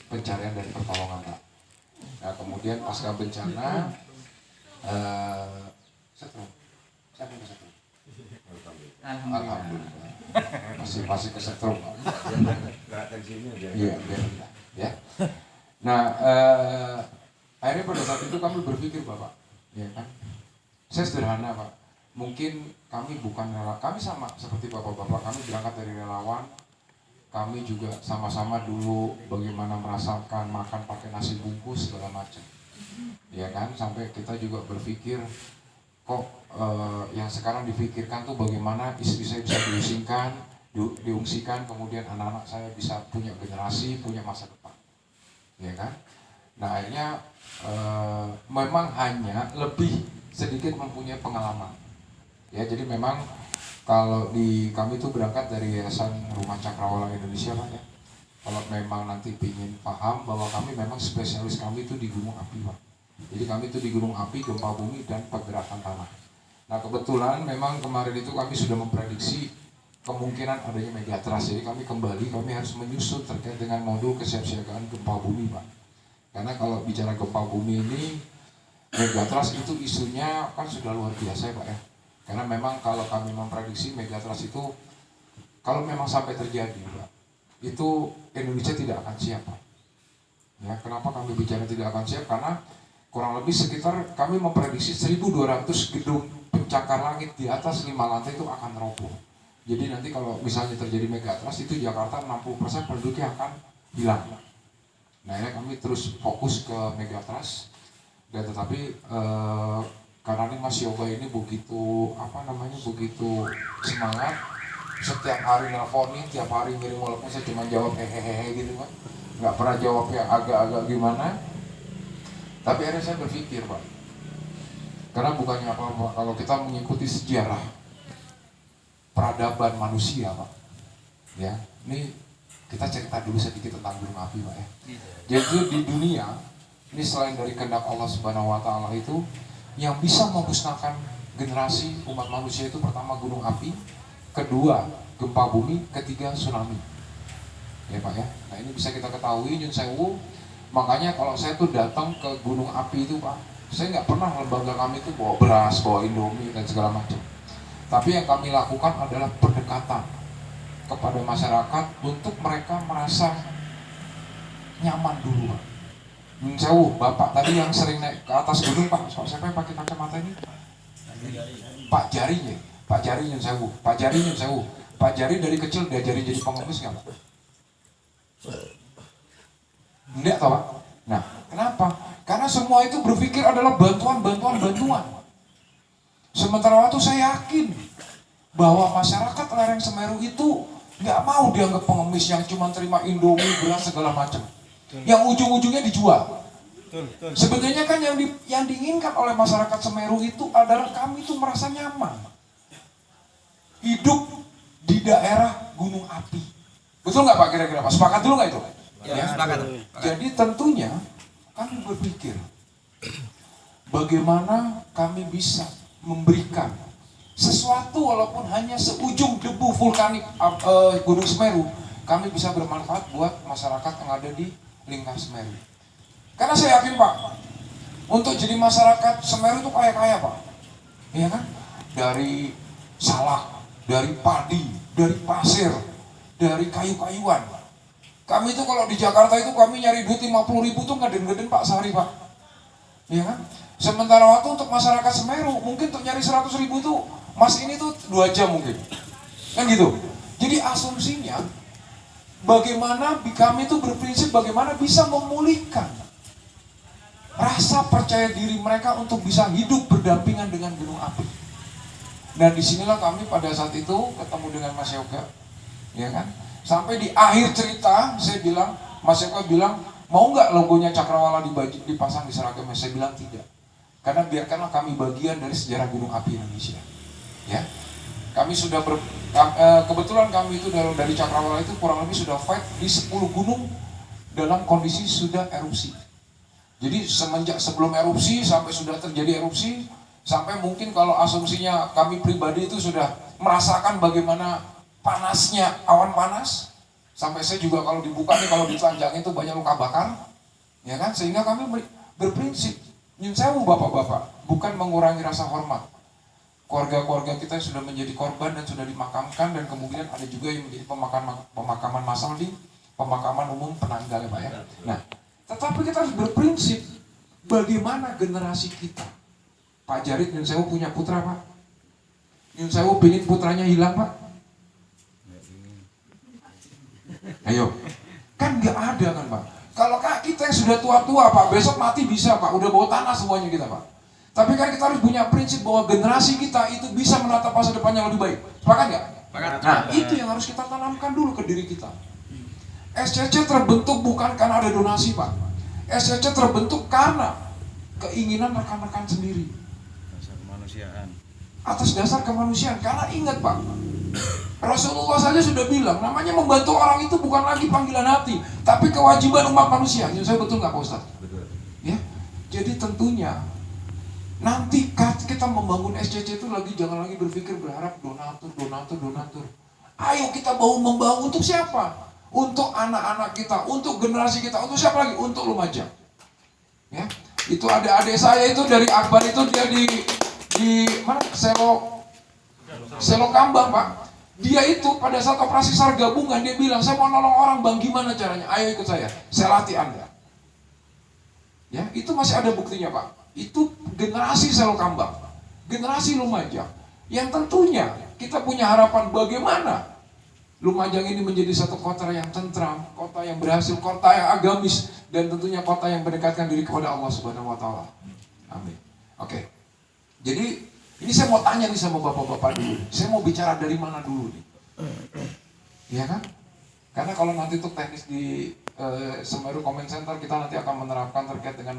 pencarian dan pertolongan, Pak. Nah, kemudian pasca bencana setrum. Alhamdulillah. Masih kesetrum, Pak. Iya, ya. Nah, akhirnya pada saat itu kami berpikir, Bapak, ya kan? Saya sederhana, Pak. Mungkin kami bukan relawan, kami sama seperti bapak-bapak, kami berangkat dari relawan. Kami juga sama-sama dulu bagaimana merasakan makan pakai nasi bungkus segala macam, ya kan? Sampai kita juga berpikir, kok yang sekarang dipikirkan tuh bagaimana istri saya bisa diungsikan, kemudian anak-anak saya bisa punya generasi, punya masa depan, ya kan? Nah, akhirnya memang hanya lebih sedikit mempunyai pengalaman, ya. Jadi memang kalau di kami itu berangkat dari Yayasan Rumah Cakrawala Indonesia, Pak, ya. Kalau memang nanti ingin paham bahwa kami memang spesialis kami itu di gunung api, Pak. Jadi kami itu di gunung api, gempa bumi, dan pergerakan tanah. Nah, kebetulan memang kemarin itu kami sudah memprediksi kemungkinan adanya megatrust. Jadi kami harus menyusun terkait dengan modul kesiapsiagaan gempa bumi, Pak. Karena kalau bicara gempa bumi ini, megatrust itu isunya kan sudah luar biasa, ya, Pak, ya. Karena memang kalau kami memprediksi megatrust itu kalau memang sampai terjadi, Pak, itu Indonesia tidak akan siap, Pak. Ya, kenapa kami bicara tidak akan siap? Karena kurang lebih sekitar kami memprediksi 1.200 gedung pencakar langit di atas 5 lantai itu akan roboh. Jadi nanti kalau misalnya terjadi megatrust itu Jakarta 60% penduduknya akan hilang. Nah, ini kami terus fokus ke megatrust, dan tetapi karena ini Mas Yoga ini begitu semangat, setiap hari nelfonin, tiap hari ngirim, walaupun saya cuma jawab hehehe gitu, Pak, nggak pernah jawab yang agak-agak gimana. Tapi akhirnya saya berpikir, Pak, karena bukannya apa-apa kalau kita mengikuti sejarah peradaban manusia, Pak, ya. Ini kita cerita dulu sedikit tentang gunung api, Pak, ya. Jadi di dunia ini selain dari kehendak Allah Subhanahu Wa Taala itu, yang bisa memusnahkan generasi umat manusia itu pertama gunung api, kedua gempa bumi, ketiga tsunami, ya, Pak, ya. Nah, ini bisa kita ketahui, Nyun Sewu. Makanya kalau saya tuh datang ke gunung api itu, Pak, saya nggak pernah lembaga kami itu bawa beras, bawa Indomie dan segala macam. Tapi yang kami lakukan adalah pendekatan kepada masyarakat untuk mereka merasa nyaman dulu, Pak. Nyun Sewu, Bapak tadi yang sering naik ke atas gunung, Pak, siapa yang pakai kacamata ini? Pak Jari, ya? Pak Jari Nyun Sewu. Pak Jari dari kecil diajari jadi pengemis nggak, Pak? Enggak, Pak. Nah, kenapa? Karena semua itu berpikir adalah bantuan. Sementara waktu saya yakin bahwa masyarakat lereng Semeru itu nggak mau dianggap pengemis yang cuma terima Indomie, beras segala macam, yang ujung-ujungnya dijual. Sebenarnya kan yang diinginkan oleh masyarakat Semeru itu adalah kami itu merasa nyaman hidup di daerah gunung api. Betul nggak, Pak, kira-kira, Pak? Sepakat dulu nggak itu? Ya, sepakat. Jadi tentunya kami berpikir bagaimana kami bisa memberikan sesuatu walaupun hanya seujung debu vulkanik Gunung Semeru, kami bisa bermanfaat buat masyarakat yang ada di lingkar Semeru. Karena saya yakin, Pak, untuk jadi masyarakat Semeru itu kaya-kaya, Pak, iya kan? Dari salak, dari padi, dari pasir, dari kayu-kayuan. Kami itu kalau di Jakarta itu kami nyari duit 50.000 tuh ngeden-ngeden, Pak, sehari, Pak, iya kan? Sementara waktu untuk masyarakat Semeru mungkin untuk nyari 100.000 tuh mas ini tuh 2 jam mungkin, kan gitu. Jadi asumsinya bagaimana kami itu berprinsip bagaimana bisa memulihkan rasa percaya diri mereka untuk bisa hidup berdampingan dengan gunung api. Dan disinilah kami pada saat itu ketemu dengan Mas Yoga, ya kan? Sampai di akhir cerita saya bilang, Mas Yoga bilang, mau nggak logonya Cakrawala dipasang di seragamnya? Saya bilang tidak, karena biarkanlah kami bagian dari sejarah gunung api Indonesia, ya. Kami sudah kebetulan kami itu dari Cakrawala itu kurang lebih sudah fight di 10 gunung dalam kondisi sudah erupsi. Jadi semenjak sebelum erupsi sampai sudah terjadi erupsi, sampai mungkin kalau asumsinya kami pribadi itu sudah merasakan bagaimana panasnya awan panas, Sampai saya juga kalau dibuka nih, kalau ditelanjangin itu banyak luka bakar, ya kan? Sehingga kami berprinsip, nyun sewu bapak-bapak, bukan mengurangi rasa hormat. Keluarga-keluarga kita sudah menjadi korban dan sudah dimakamkan, dan kemungkinan ada juga yang menjadi pemakaman massal di pemakaman umum penanggal ya Pak ya. Nah, tetapi kita harus berprinsip bagaimana generasi kita. Pak Jarit nyun sewu punya putra Pak. Nyun sewu pengen putranya hilang Pak. Ayo, kan nggak ada kan Pak. Kalau kita yang sudah tua-tua Pak, besok mati bisa Pak, udah bawa tanah semuanya kita Pak. Tapi kan kita harus punya prinsip bahwa generasi kita itu bisa menatap masa depan yang lebih baik. Sepakat nggak? Nah, itu yang harus kita tanamkan dulu ke diri kita. SCC terbentuk bukan karena ada donasi Pak. SCC terbentuk karena keinginan rekan-rekan sendiri. Dasar kemanusiaan. Atas dasar kemanusiaan. Karena ingat Pak, Rasulullah saja sudah bilang, namanya membantu orang itu bukan lagi panggilan hati, tapi kewajiban umat manusia. Ini saya betul nggak Pak Ustadz? Betul. Ya, jadi tentunya nanti kita membangun SCC itu jangan lagi berpikir berharap donatur. Ayo kita membangun untuk siapa? Untuk anak-anak kita, untuk generasi kita, untuk siapa lagi? Untuk Lumajang. Ya, itu ada adik saya itu dari Akbar itu dia di mana? Selo Kambang Pak. Dia itu pada saat operasi SAR gabungan dia bilang, saya mau nolong orang Bang, gimana caranya? Ayo ikut saya latih Anda. Ya, itu masih ada buktinya Pak. Itu generasi Selo Kambang, generasi Lumajang, yang tentunya kita punya harapan bagaimana Lumajang ini menjadi satu kota yang tentram, kota yang berhasil, kota yang agamis, dan tentunya kota yang mendekatkan diri kepada Allah Subhanahu Wa Taala. Amin. Oke. Jadi ini saya mau tanya nih sama bapak-bapak dulu. Saya mau bicara dari mana dulu nih? Iya kan? Karena kalau nanti untuk teknis di Semeru Comment Center kita nanti akan menerapkan terkait dengan